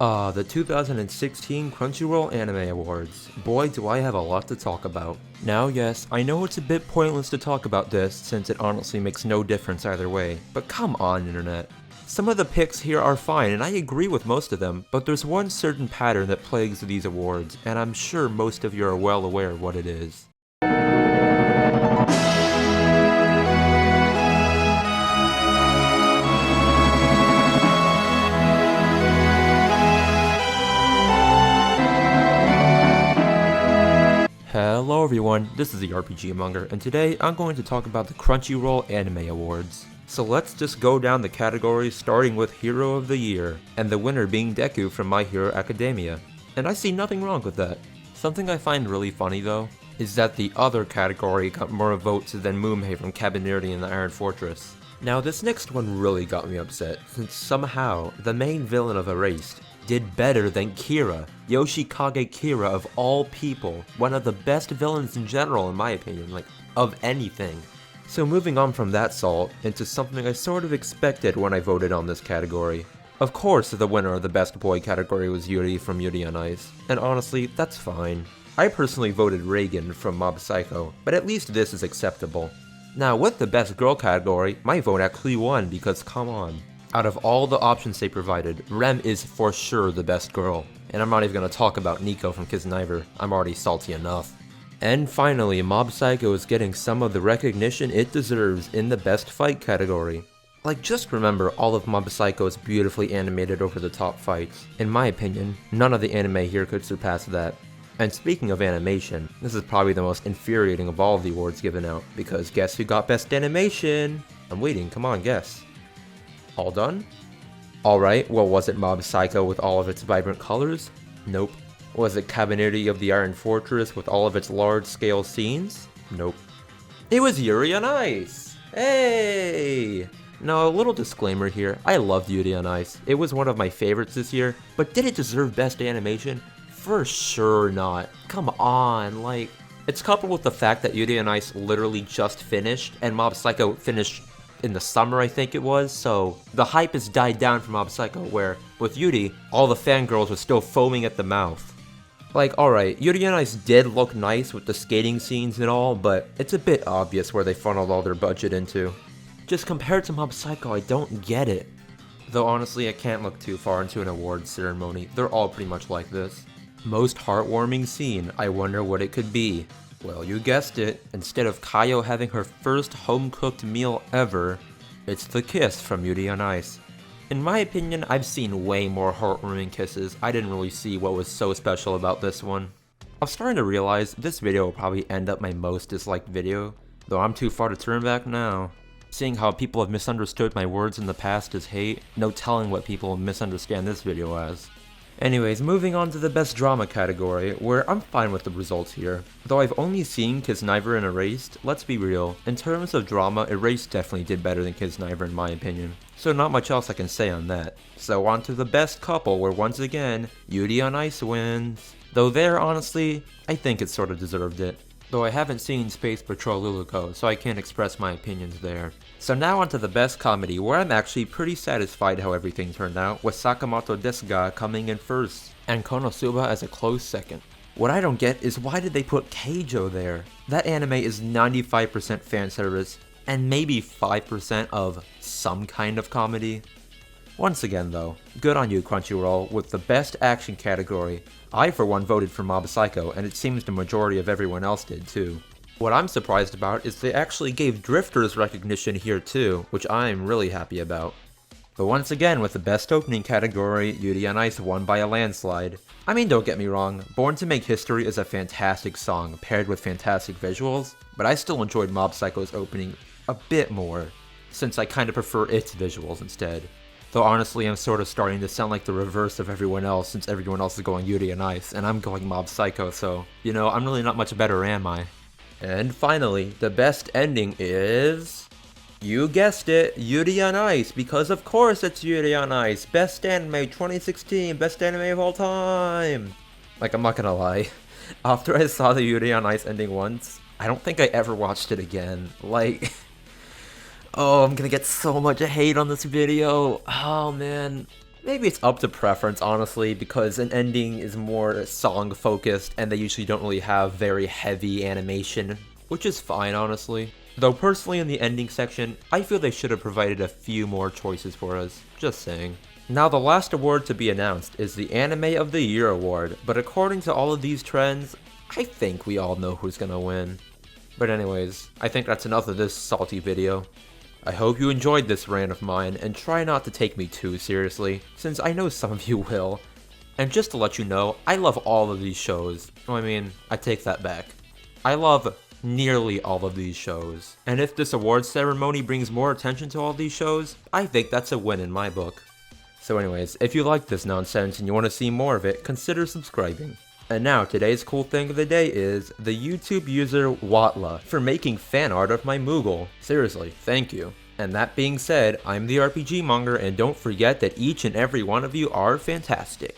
The 2016 Crunchyroll Anime Awards. Boy, do I have a lot to talk about. Now, yes, I know it's a bit pointless to talk about this since it honestly makes no difference either way, but come on, internet. Some of the picks here are fine, and I agree with most of them, but there's one certain pattern that plagues these awards, and I'm sure most of you are well aware of what it is. Hello everyone, this is the RPG Monger, and today I'm going to talk about the Crunchyroll Anime Awards. So let's just go down the categories, starting with Hero of the Year, and the winner being Deku from My Hero Academia. And I see nothing wrong with that. Something I find really funny though, is that the other category got more votes than Monger from Cabaneri and the Iron Fortress. Now this next one really got me upset, since somehow the main villain of Erased did better than Kira, Yoshikage Kira of all people, one of the best villains in general in my opinion, like, of anything. So moving on from that salt, into something I sort of expected when I voted on this category. Of course the winner of the best boy category was Yuri from Yuri on Ice, and honestly, that's fine. I personally voted Reagan from Mob Psycho, but at least this is acceptable. Now with the best girl category, my vote actually won because come on. Out of all the options they provided, Rem is for sure the best girl. And I'm not even going to talk about Nico from Kisniver, I'm already salty enough. And finally, Mob Psycho is getting some of the recognition it deserves in the best fight category. Like, just remember all of Mob Psycho's beautifully animated over-the-top fights. In my opinion, none of the anime here could surpass that. And speaking of animation, this is probably the most infuriating of all of the awards given out, because guess who got best animation? I'm waiting, come on, guess. All done? Alright, well, was it Mob Psycho with all of its vibrant colors? Nope. Was it Cabaneri of the Iron Fortress with all of its large-scale scenes? Nope. It was Yuri on Ice! Hey! Now, a little disclaimer here, I loved Yuri on Ice. It was one of my favorites this year, but did it deserve best animation? For sure not. Come on, like, it's coupled with the fact that Yuri on Ice literally just finished, and Mob Psycho finished in the summer, I think it was, so the hype has died down for Mob Psycho, where, with Yuri, all the fangirls were still foaming at the mouth. Like, alright, Yuri on Ice did look nice with the skating scenes and all, but it's a bit obvious where they funneled all their budget into. Just compared to Mob Psycho, I don't get it. Though honestly, I can't look too far into an awards ceremony, they're all pretty much like this. Most heartwarming scene, I wonder what it could be. Well, you guessed it, instead of Kaio having her first home-cooked meal ever, it's the kiss from Yuri on Ice. In my opinion, I've seen way more heartwarming kisses. I didn't really see what was so special about this one. I'm starting to realize this video will probably end up my most disliked video, though I'm too far to turn back now. Seeing how people have misunderstood my words in the past as hate, no telling what people will misunderstand this video as. Anyways, moving on to the best drama category, where I'm fine with the results here. Though I've only seen Kisniver and Erased, let's be real, in terms of drama, Erased definitely did better than Kisniver in my opinion. So not much else I can say on that. So on to the best couple, where once again, Yuri on Ice wins. Though there, honestly, I think it sort of deserved it. Though I haven't seen Space Patrol Luluko, so I can't express my opinions there. So now onto the best comedy, where I'm actually pretty satisfied how everything turned out, with Sakamoto Desuga coming in first, and Konosuba as a close second. What I don't get is why did they put Keijo there? That anime is 95% fanservice, and maybe 5% of some kind of comedy. Once again though, good on you Crunchyroll, with the best action category. I for one voted for Mob Psycho, and it seems the majority of everyone else did too. What I'm surprised about is they actually gave Drifters recognition here too, which I'm really happy about. But once again, with the best opening category, Yuri on Ice won by a landslide. I mean, don't get me wrong, Born to Make History is a fantastic song paired with fantastic visuals, but I still enjoyed Mob Psycho's opening a bit more, since I kinda prefer its visuals instead. Though honestly, I'm sort of starting to sound like the reverse of everyone else, since everyone else is going Yuri on Ice, and I'm going Mob Psycho, so, you know, I'm really not much better, am I? And finally, the best ending is... you guessed it, Yuri on Ice, because of course it's Yuri on Ice, best anime 2016, best anime of all time! Like, I'm not gonna lie, after I saw the Yuri on Ice ending once, I don't think I ever watched it again, like... Oh, I'm gonna get so much hate on this video. Oh man. Maybe it's up to preference, honestly, because an ending is more song focused and they usually don't really have very heavy animation, which is fine, honestly. Though personally in the ending section, I feel they should have provided a few more choices for us, just saying. Now the last award to be announced is the Anime of the Year award, but according to all of these trends, I think we all know who's gonna win. But anyways, I think that's enough of this salty video. I hope you enjoyed this rant of mine, and try not to take me too seriously, since I know some of you will. And just to let you know, I love all of these shows. Oh, I mean, I take that back. I love nearly all of these shows. And if this awards ceremony brings more attention to all these shows, I think that's a win in my book. So anyways, if you like this nonsense and you want to see more of it, consider subscribing. And now, today's cool thing of the day is the YouTube user Wattla for making fan art of my Moogle. Seriously, thank you. And that being said, I'm the RPG Monger, and don't forget that each and every one of you are fantastic.